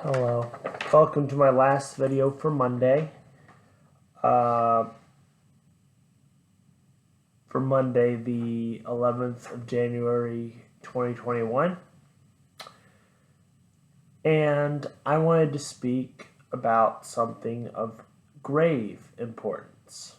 Hello. Welcome to my last video for Monday. For Monday, the 11th of January, 2021. And I wanted to speak about something of grave importance.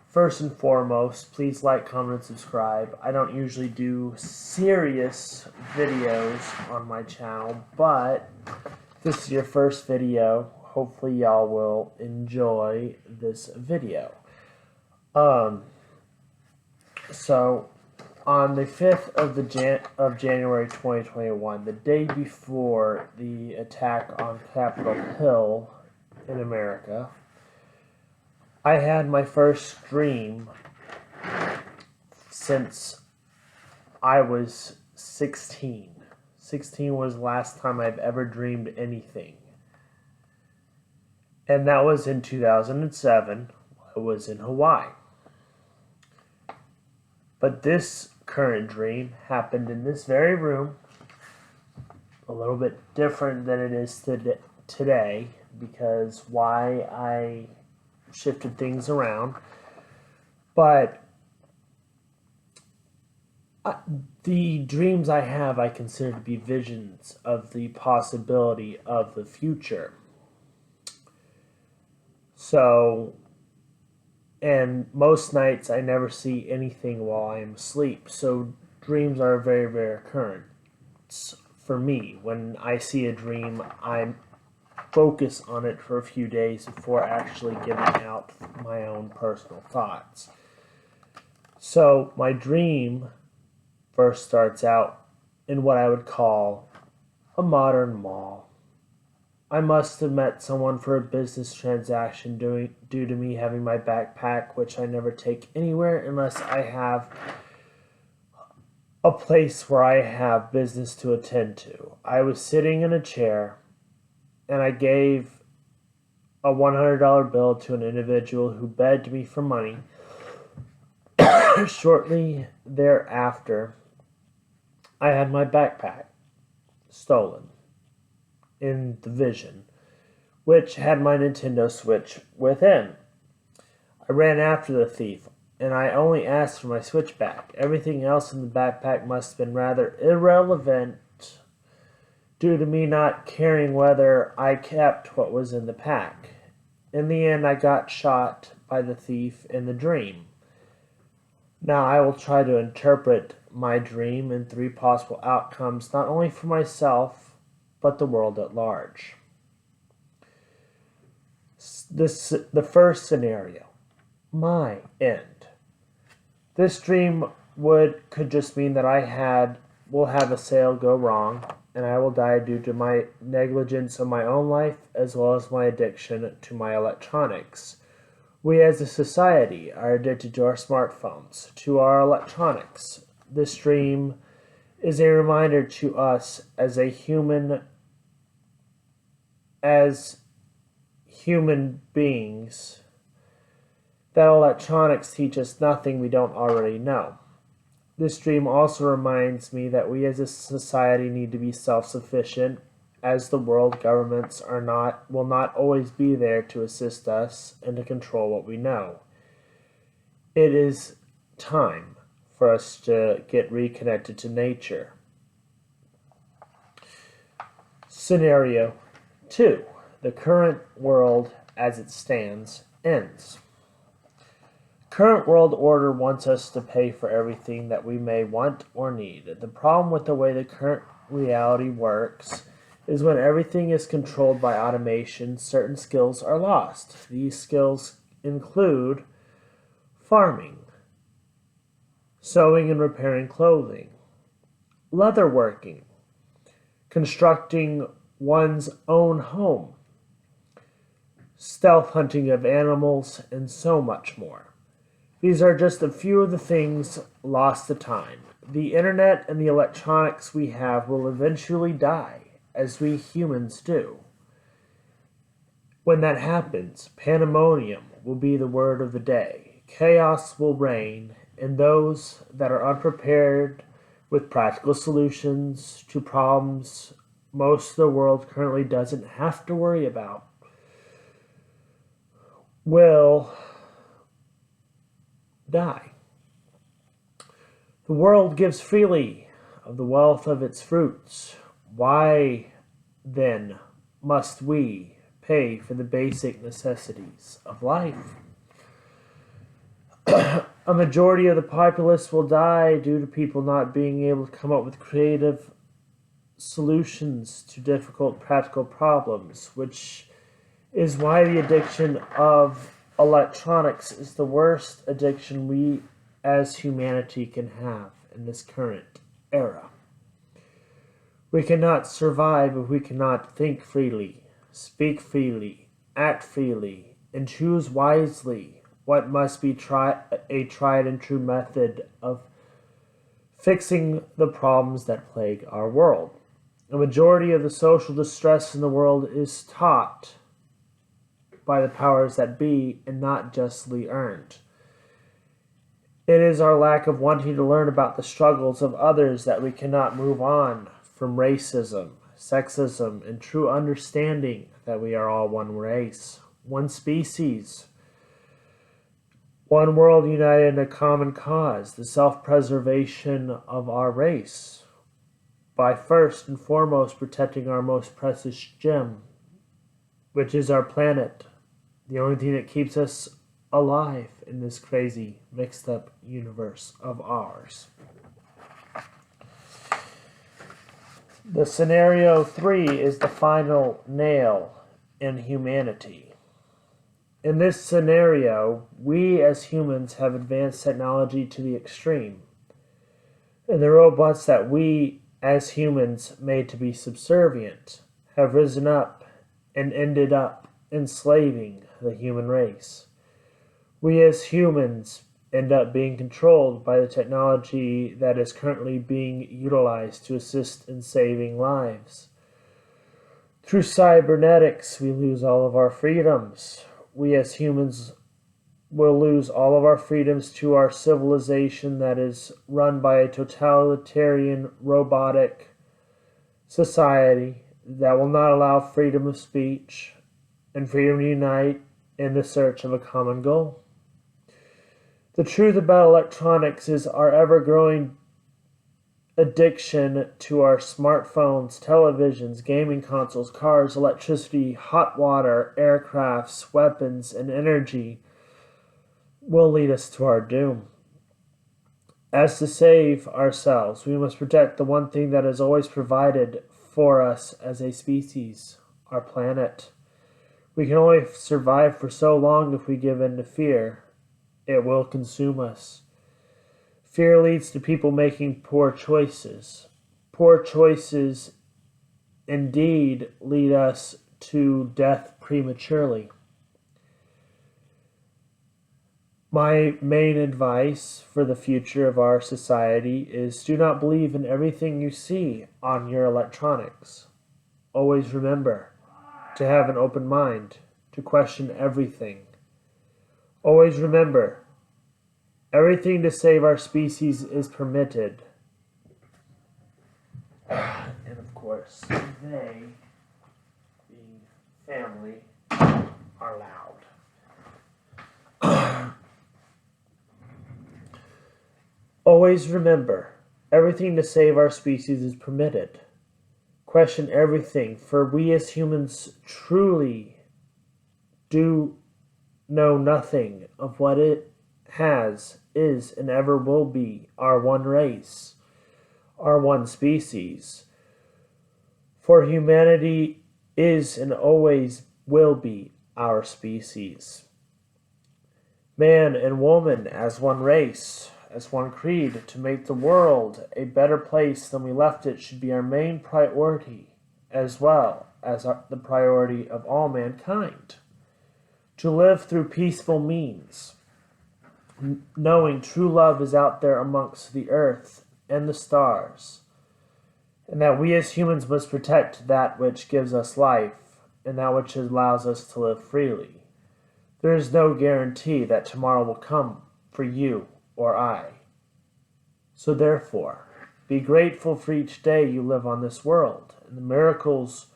First and foremost, please like, comment, and subscribe. I don't usually do serious videos on my channel, but if this is your first video, hopefully y'all will enjoy this video. So on the 5th of January 2021, the day before the attack on Capitol Hill in America, I had my first dream since I was 16. 16 was the last time I've ever dreamed anything. And that was in 2007. I was in Hawaii. But this current dream happened in this very room, a little bit different than it is today, because why I shifted things around. But the dreams I have, I consider to be visions of the possibility of the future. So, and most nights I never see anything while I am asleep. So dreams are very, very occurrence for me. When I see a dream, I focus on it for a few days before actually giving out my own personal thoughts. So my dream first starts out in what I would call a modern mall. I must have met someone for a business transaction due to me having my backpack, which I never take anywhere unless I have a place where I have business to attend to. I was sitting in a chair and I gave a $100 bill to an individual who begged me for money. Shortly thereafter, I had my backpack stolen in the vision, which had my Nintendo Switch within. I ran after the thief, and I only asked for my Switch back. Everything else in the backpack must have been rather irrelevant due to me not caring whether I kept what was in the pack. In the end, I got shot by the thief in the dream. Now I will try to interpret my dream in 3 possible outcomes, not only for myself, but the world at large. The first scenario, my end. This dream could just mean that will have a sale go wrong, and I will die due to my negligence of my own life as well as my addiction to my electronics. We as a society are addicted to our smartphones, to our electronics. This dream is a reminder to us as human beings, that electronics teach us nothing we don't already know. This dream also reminds me that we as a society need to be self-sufficient, as the world governments will not always be there to assist us and to control what we know. It is time for us to get reconnected to nature. Scenario 2. The current world as it stands ends. Current world order wants us to pay for everything that we may want or need. The problem with the way the current reality works is when everything is controlled by automation, certain skills are lost. These skills include farming, sewing and repairing clothing, leatherworking, constructing one's own home, stealth hunting of animals, and so much more. These are just a few of the things lost to time. The internet and the electronics we have will eventually die, as we humans do. When that happens, pandemonium will be the word of the day. Chaos will reign, and those that are unprepared with practical solutions to problems most of the world currently doesn't have to worry about, will die. The world gives freely of the wealth of its fruits. Why, then, must we pay for the basic necessities of life? A majority of the populace will die due to people not being able to come up with creative solutions to difficult practical problems, which is why the addiction of electronics is the worst addiction we as humanity can have in this current era. We cannot survive if we cannot think freely, speak freely, act freely, and choose wisely what must be a tried and true method of fixing the problems that plague our world. A majority of the social distress in the world is taught by the powers that be and not justly earned. It is our lack of wanting to learn about the struggles of others that we cannot move on from racism, sexism, and true understanding that we are all one race, one species, one world united in a common cause, the self-preservation of our race, by first and foremost protecting our most precious gem, which is our planet, the only thing that keeps us alive in this crazy, mixed up universe of ours. The scenario 3 is the final nail in humanity. In this scenario, we as humans have advanced technology to the extreme, and the robots that we as humans made to be subservient have risen up and ended up enslaving the human race. We as humans end up being controlled by the technology that is currently being utilized to assist in saving lives. Through cybernetics, we lose all of our freedoms. We as humans will lose all of our freedoms to our civilization that is run by a totalitarian, robotic society that will not allow freedom of speech and freedom to unite in the search of a common goal. The truth about electronics is our ever-growing addiction to our smartphones, televisions, gaming consoles, cars, electricity, hot water, aircrafts, weapons, and energy will lead us to our doom. As to save ourselves, we must protect the one thing that has always provided for us as a species, our planet. We can only survive for so long if we give in to fear. It will consume us. Fear leads to people making poor choices. Poor choices indeed lead us to death prematurely. My main advice for the future of our society is do not believe in everything you see on your electronics. Always remember to have an open mind, to question everything. Always remember, everything to save our species is permitted. And of course, they, being family, are loud. Always remember, everything to save our species is permitted. Question everything, for we as humans truly do know nothing of what it has, is, and ever will be our one race, our one species. For humanity is and always will be our species. Man and woman as one race, as one creed, to make the world a better place than we left it should be our main priority, as well as the priority of all mankind. To live through peaceful means, knowing true love is out there amongst the earth and the stars, and that we as humans must protect that which gives us life and that which allows us to live freely. There is no guarantee that tomorrow will come for you or I. So therefore, Be grateful for each day you live on this world, and the miracles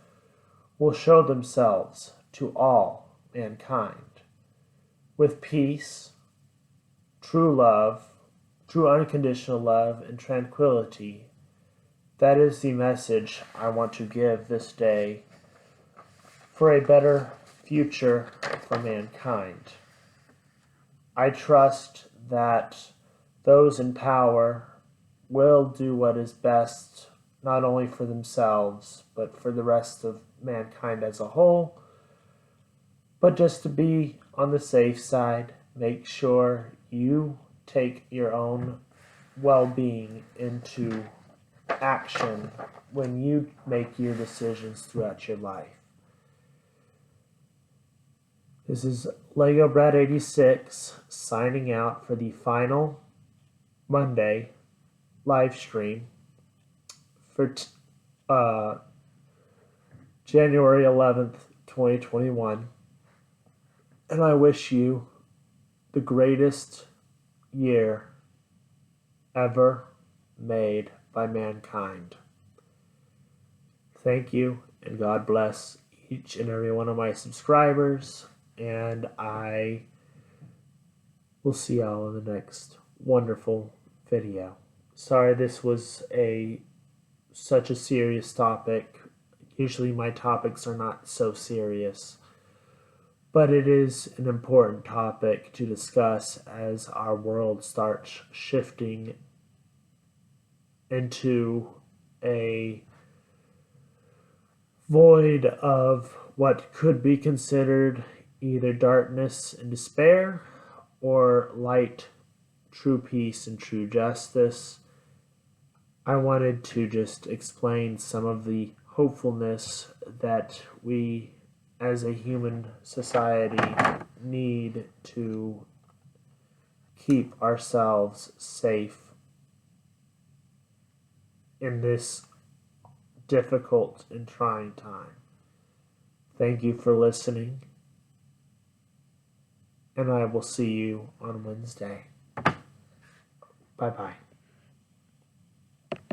will show themselves to all mankind. With peace, true love, true unconditional love, and tranquility, that is the message I want to give this day for a better future for mankind. I trust that those in power will do what is best, not only for themselves, but for the rest of mankind as a whole. But just to be on the safe side, make sure you take your own well-being into action when you make your decisions throughout your life. This is Lego Brad 86 signing out for the final Monday live stream for January 11th, 2021. And I wish you the greatest year ever made by mankind. Thank you, and God bless each and every one of my subscribers, and I will see y'all in the next wonderful video. Sorry this was such a serious topic. Usually my topics are not so serious, but it is an important topic to discuss as our world starts shifting into a void of what could be considered either darkness and despair or light, true peace and true justice. I wanted to just explain some of the hopefulness that we as a human society need to keep ourselves safe in this difficult and trying time. Thank you for listening, and I will see you on Wednesday. Bye-bye.